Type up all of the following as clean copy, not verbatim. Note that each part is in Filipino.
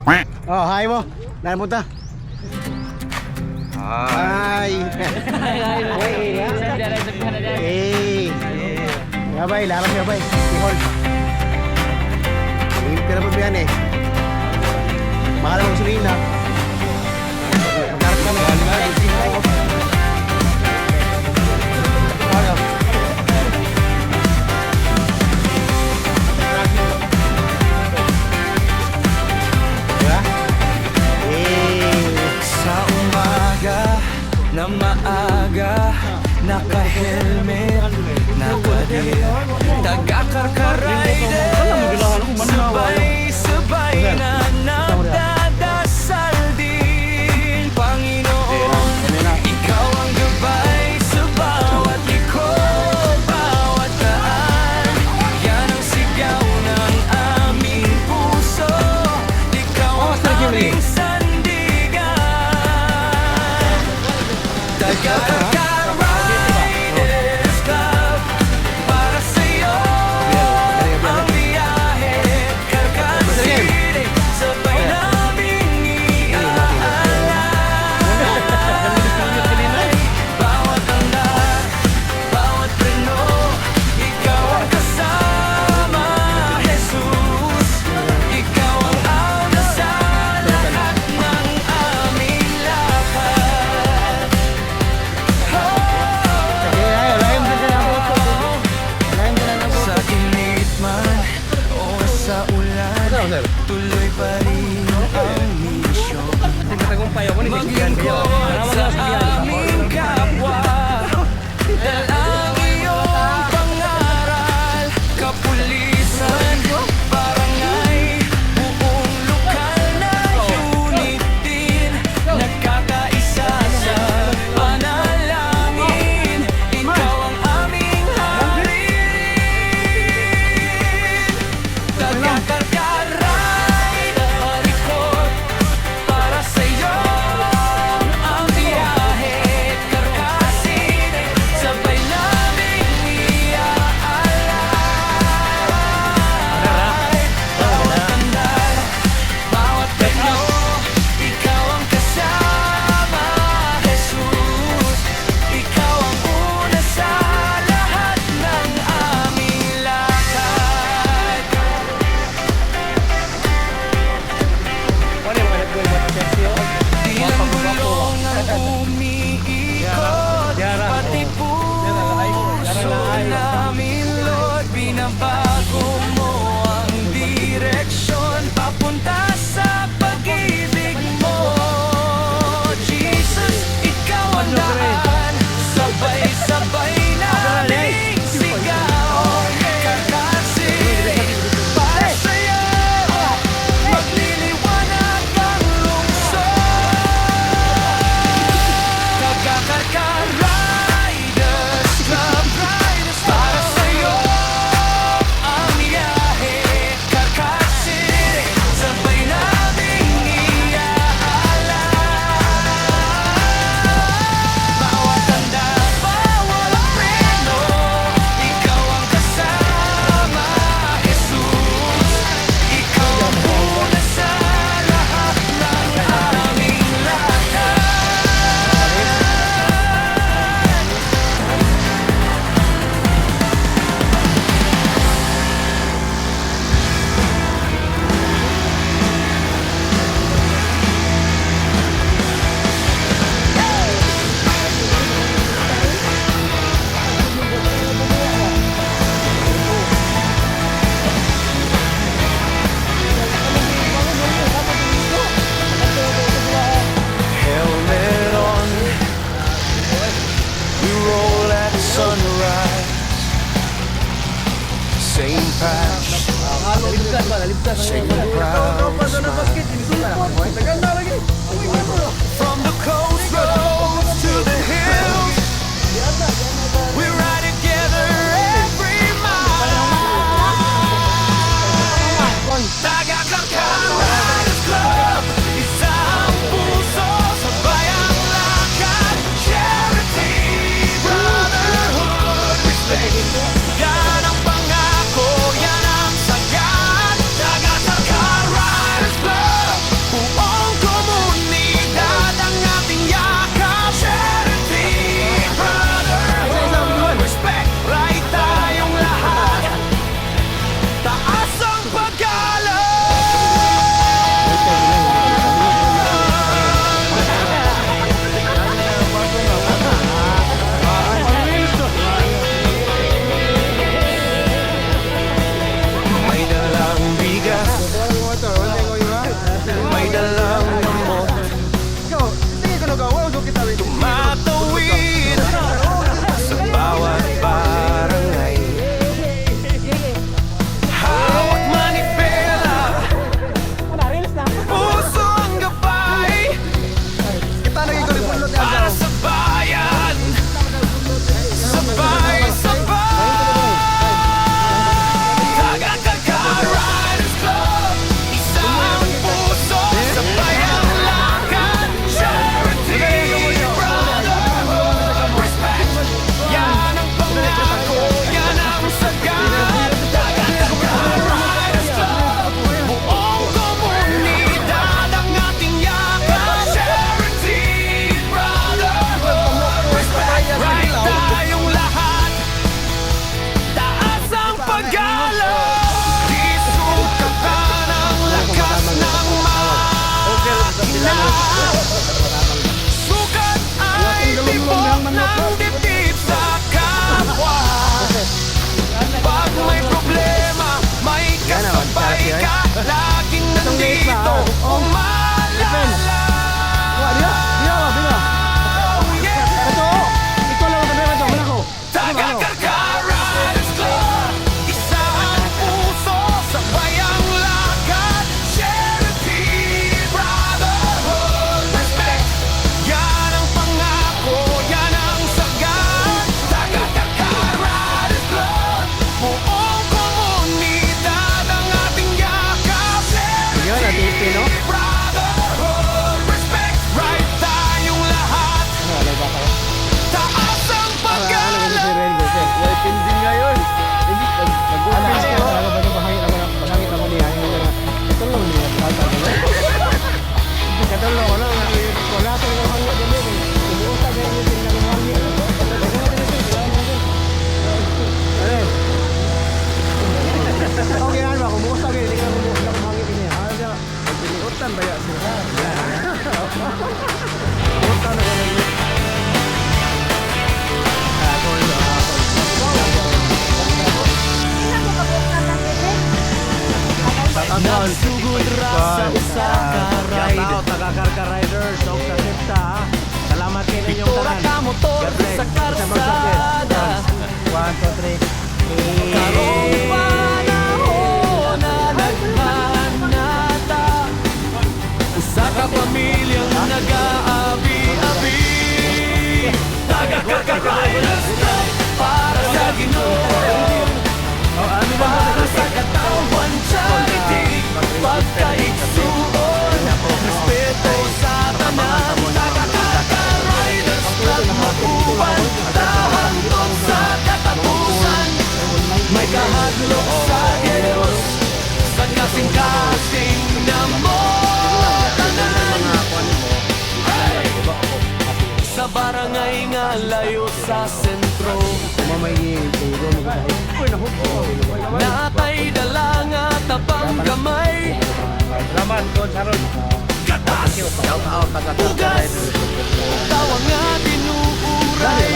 Oh, hi mo. Naan mo ta? Hi. Hey. Gabay, larang gabay. Hold. Ingin ka na po yan eh. Mahal mo sulihin ha. Magkarap ka mo. Na maaga, naka-helmet, naka-deal, taga-karkarider, sabay-sabay na nagdadasal din. Panginoon, ikaw ang gabay sa bawat likod, bawat daan. Yan ang sigaw ng aming puso, ikaw ang aming Taga-Riders Club, para sa'yo ang biyahe. Karkar City, sabay naming iaalay. Bawat andar, bawat preno, ikaw ang kasama, Jesus. Ikaw ang auna sa lahat ng aming lakad. Sa init man o sa ulan, tuloy pa rin ang misyon. Maglingkod sa aming kapwa, dahil ang iyong pangaral, kapulisan, barangay, buong lokal na unit din, nagkakaisa sa panalangin. Ikaw ang aming taga-Karkarider, palikod, para sa'yo ang biyahe. Karkar City, sabay naming iaalay. Bawat andar, bawat preno, ikaw ang kasama, Jesus. Ikaw ang una sa lahat ng aming lakad. Di lang gulong ang umiikot, pati puso namin, Lord. Binabago mo ang direksyon, papunta sa pag-ibig mo, Jesus. Ikaw ang daan, sabay-sabay nating sigaw. Karkar City, para sa'yo magliliwanag ang lungsod. Taga-Karkarider Club, para sa'yo ang biyahe. Karkar City, sabay naming iaalay. Bawat andar, bawat preno, ikaw ang kasama, Jesus. Ikaw ang una sa lahat ng aming lakad. Helmet on, we roll at sunrise. Same patch, same crowd. From the coast roads to the hills, we ride together every mile. Taga-Karkarider Club, isa ang puso, sabay ang lakad. Charity, brotherhood, respect, yan ang pangako, yan ang sagad. Taga-Karkarider Club. Itong late ba? nandito Oh, umalala. Wah, dia. Dia apa? Bila. Ito. Ito lang ang meron wala ko. Taga-Karga Riders Club, isa ang puso, sabay ang lakad. Charity, brotherhood, respect, yan ang pangako, yan ang sagad. Taga-Karga Riders Club, buong komunidad ang ating yakap. Yun, Charity, Pino. brotherhood, respect, right tayong lahat. Ano ba kayo? Taas ang Ano pag-alala. si Rengo? Wala pinding ngayon. Hindi nag-open ko. Ano ba nung bahangit ako niya? Ito lang niya. Katulong ko lang. Wala ko lang hangit dito. Umuusa ba yung tingnan ng hangit? Okay yan ba? Kumusta ba? Hindi ka kumusta ng hangit niya. Ano siya? Pagpiliutan ba yan sila? Kumusta na ka lang? Nagsugod ra sa usa ka ride. Taga-Karga Riders, sa Septa. Salamat kayo ninyong Tura ka motor sa karsada. 1, 2, 3. Karong panahon na naghanata. Usa ka pamilyang nag-aabi-abi. Taga-Karga Riders Club, para sa Ginoo. Para sa katawan, charity, pagkaigsuon, respeto sa tanan. Taga-Karga Riders Club, mauban, tahangtod sa katapusan. May kahadlok sa Diyos, sa kasing-kasing na mo tanan. Sa barangay nga layo sa sentro, natay dala nga tabang gamay. Salamat, Don Sharon. Katas, Shout out, taga-Karga ugas, Riders. tawa nga tinuuray.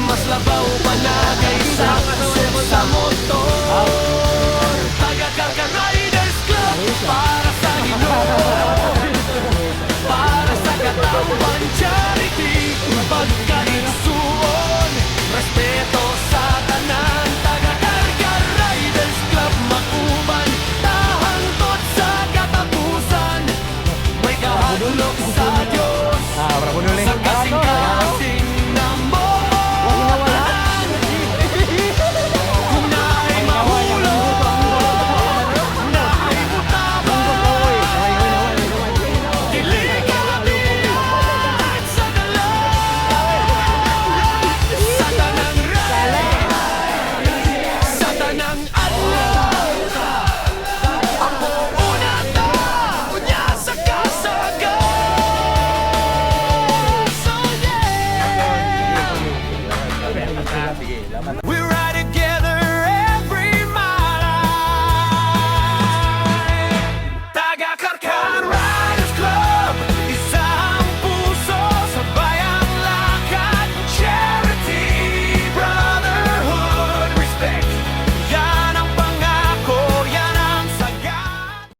Mas labaw pa na kaysa sa motor. Taga-Karga Riders Club, para sa Ginoo. Para sa katawan, charity, pagkaigsuon, respeto sa tanan. Taga-Karga Riders Club, mauban, tahangtod sa katapusan. May kahadlok sa Diyos, sa kasing-kasing na mo tanan. Kung na'y mahulog, na'y butabang, dili ka biyan sa dalan. Sa tanang ride, sa tanang adlaw, ako una ta, unya sa kasagan. So yeah.